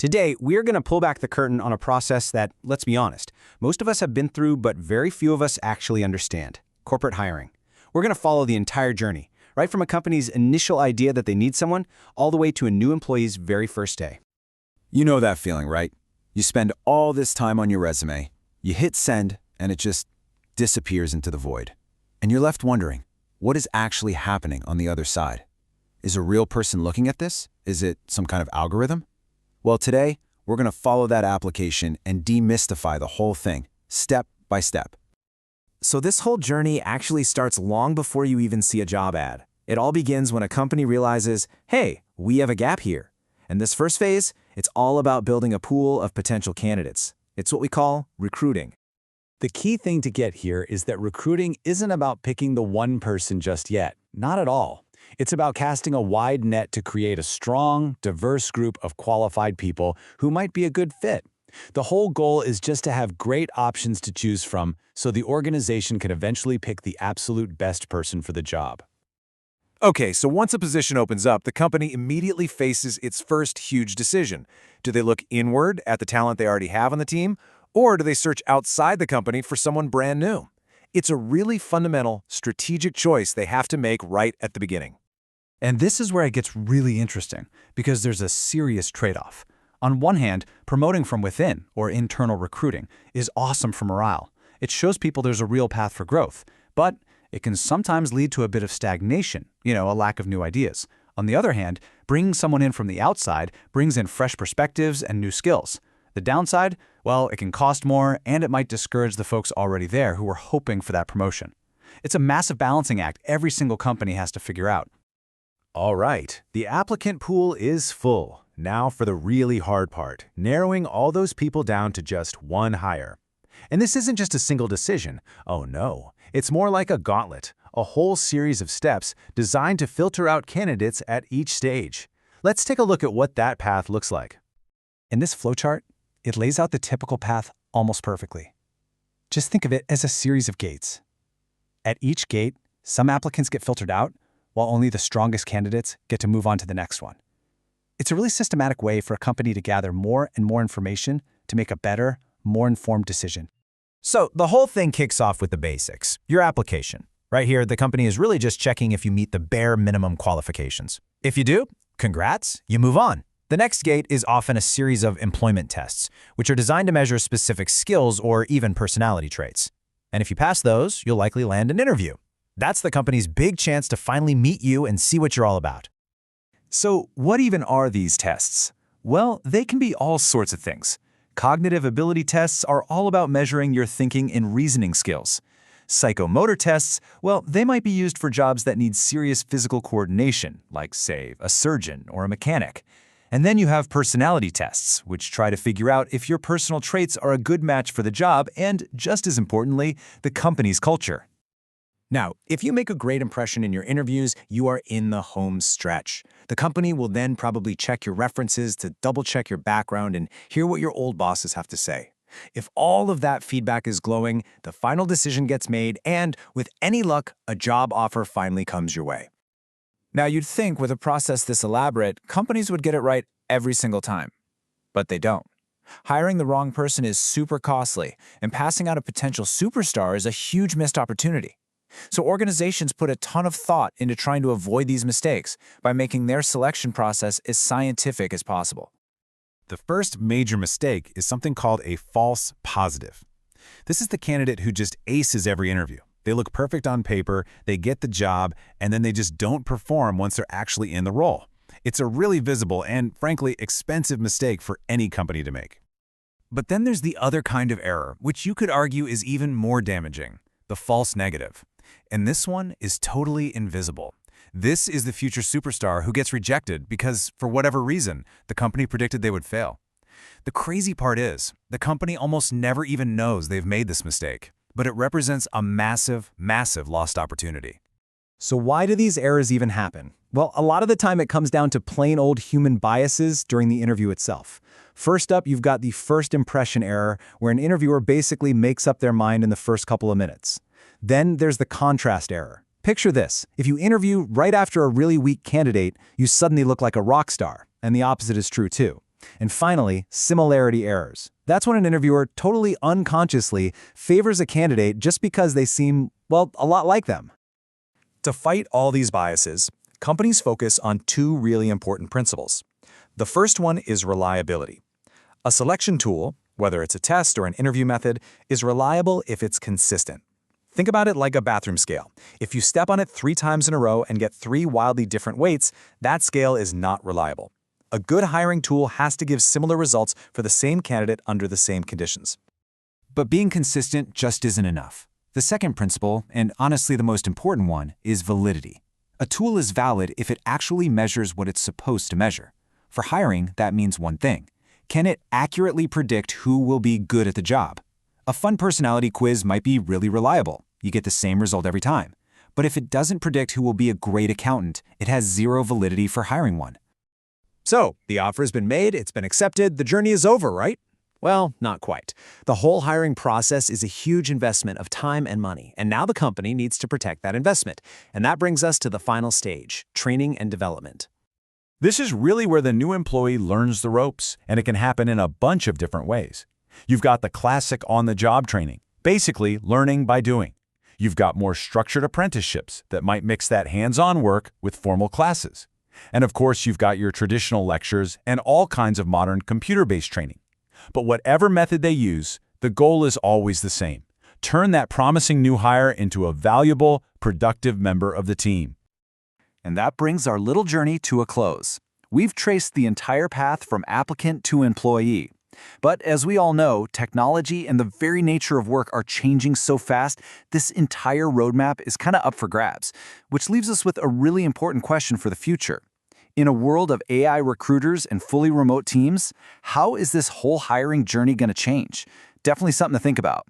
Today, we're going to pull back the curtain on a process that, let's be honest, most of us have been through but very few of us actually understand: corporate hiring. We're going to follow the entire journey, right from a company's initial idea that they need someone, all the way to a new employee's very first day. You know that feeling, right? You spend all this time on your resume, you hit send, and it just disappears into the void. And you're left wondering, what is actually happening on the other side? Is a real person looking at this? Is it some kind of algorithm? Well, today, we're going to follow that application and demystify the whole thing, step by step. So this whole journey actually starts long before you even see a job ad. It all begins when a company realizes, hey, we have a gap here. And this first phase, it's all about building a pool of potential candidates. It's what we call recruiting. The key thing to get here is that recruiting isn't about picking the one person just yet. Not at all. It's about casting a wide net to create a strong, diverse group of qualified people who might be a good fit. The whole goal is just to have great options to choose from so the organization can eventually pick the absolute best person for the job. Okay, so once a position opens up, the company immediately faces its first huge decision. Do they look inward at the talent they already have on the team, or do they search outside the company for someone brand new? It's a really fundamental, strategic choice they have to make right at the beginning. And this is where it gets really interesting, because there's a serious trade-off. On one hand, promoting from within, or internal recruiting, is awesome for morale. It shows people there's a real path for growth, but it can sometimes lead to a bit of stagnation, a lack of new ideas. On the other hand, bringing someone in from the outside brings in fresh perspectives and new skills. The downside? Well, it can cost more, and it might discourage the folks already there who are hoping for that promotion. It's a massive balancing act every single company has to figure out. All right, the applicant pool is full. Now for the really hard part, narrowing all those people down to just one hire. And this isn't just a single decision. Oh no, it's more like a gauntlet, a whole series of steps designed to filter out candidates at each stage. Let's take a look at what that path looks like. In this flowchart, it lays out the typical path almost perfectly. Just think of it as a series of gates. At each gate, some applicants get filtered out, while only the strongest candidates get to move on to the next one. It's a really systematic way for a company to gather more and more information to make a better, more informed decision. So the whole thing kicks off with the basics, your application. Right here, the company is really just checking if you meet the bare minimum qualifications. If you do, congrats, you move on. The next gate is often a series of employment tests, which are designed to measure specific skills or even personality traits. And if you pass those, you'll likely land an interview. That's the company's big chance to finally meet you and see what you're all about. So what even are these tests? Well, they can be all sorts of things. Cognitive ability tests are all about measuring your thinking and reasoning skills. Psychomotor tests, well, they might be used for jobs that need serious physical coordination, like, say, a surgeon or a mechanic. And then you have personality tests, which try to figure out if your personal traits are a good match for the job and, just as importantly, the company's culture. Now, if you make a great impression in your interviews, you are in the home stretch. The company will then probably check your references to double-check your background and hear what your old bosses have to say. If all of that feedback is glowing, the final decision gets made, and with any luck, a job offer finally comes your way. Now, you'd think with a process this elaborate, companies would get it right every single time. But they don't. Hiring the wrong person is super costly, and passing out a potential superstar is a huge missed opportunity. So organizations put a ton of thought into trying to avoid these mistakes by making their selection process as scientific as possible. The first major mistake is something called a false positive. This is the candidate who just aces every interview. They look perfect on paper, they get the job, and then they just don't perform once they're actually in the role. It's a really visible and, frankly, expensive mistake for any company to make. But then there's the other kind of error, which you could argue is even more damaging: the false negative. And this one is totally invisible. This is the future superstar who gets rejected because, for whatever reason, the company predicted they would fail. The crazy part is, the company almost never even knows they've made this mistake, but it represents a massive, massive lost opportunity. So why do these errors even happen? Well, a lot of the time it comes down to plain old human biases during the interview itself. First up, you've got the first impression error, where an interviewer basically makes up their mind in the first couple of minutes. Then there's the contrast error. Picture this: if you interview right after a really weak candidate, you suddenly look like a rock star, and the opposite is true too. And finally, similarity errors. That's when an interviewer totally unconsciously favors a candidate just because they seem, well, a lot like them. To fight all these biases, companies focus on two really important principles. The first one is reliability. A selection tool, whether it's a test or an interview method, is reliable if it's consistent. Think about it like a bathroom scale. If you step on it 3 times in a row and get 3 wildly different weights, that scale is not reliable. A good hiring tool has to give similar results for the same candidate under the same conditions. But being consistent just isn't enough. The second principle, and honestly the most important one, is validity. A tool is valid if it actually measures what it's supposed to measure. For hiring, that means one thing. Can it accurately predict who will be good at the job? A fun personality quiz might be really reliable. You get the same result every time. But if it doesn't predict who will be a great accountant, it has zero validity for hiring one. So, the offer has been made, it's been accepted, the journey is over, right? Well, not quite. The whole hiring process is a huge investment of time and money, and now the company needs to protect that investment. And that brings us to the final stage, training and development. This is really where the new employee learns the ropes, and it can happen in a bunch of different ways. You've got the classic on-the-job training, basically learning by doing. You've got more structured apprenticeships that might mix that hands-on work with formal classes. And of course, you've got your traditional lectures and all kinds of modern computer-based training. But whatever method they use, the goal is always the same. Turn that promising new hire into a valuable, productive member of the team. And that brings our little journey to a close. We've traced the entire path from applicant to employee. But as we all know, technology and the very nature of work are changing so fast, this entire roadmap is kind of up for grabs, which leaves us with a really important question for the future. In a world of AI recruiters and fully remote teams, how is this whole hiring journey going to change? Definitely something to think about.